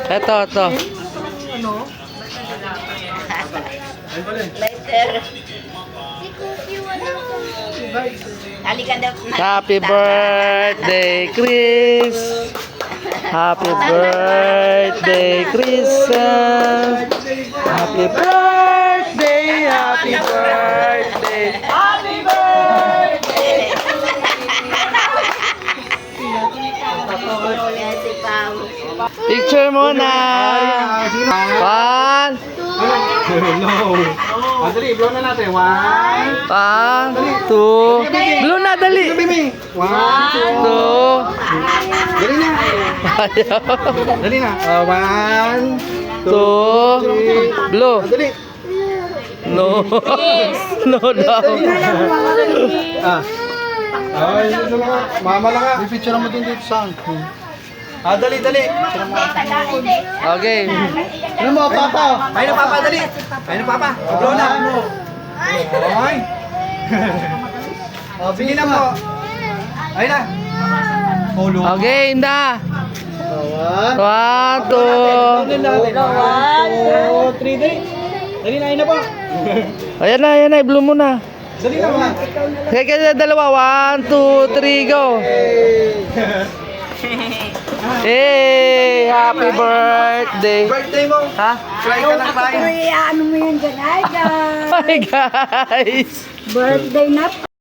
Ito. Later. Halika daw. Happy birthday, Chris! Happy birthday, Chris! Happy birthday! Happy birthday! Happy birthday! Yan si Pao. Picture muna! One, No. Dali, blow na natin. One, two. Blue na, dali! one, Two. dali na. Ayaw. Dali na. One, Two. Blue. dali. No. No daw. Ay, ito na nga. Mama lang nga. Picture mo din dito sa dali. Okay. Ano mo, Papa? Ayun na, Papa, dali. Ayun na, Papa. Blow na. Ay. Sige na po. Ayun na. Okay, Inda. One, two. Three, dali. Dali na, ayun na po. Ayan na. Blue muna. Dali na, mga. Kaya dalawa. One, two, three, go. Hey, happy birthday. Birthday mo. Ha? Try ka ng bayan. Ano mo yun dyan? Ay, guys. Hi guys. Birthday na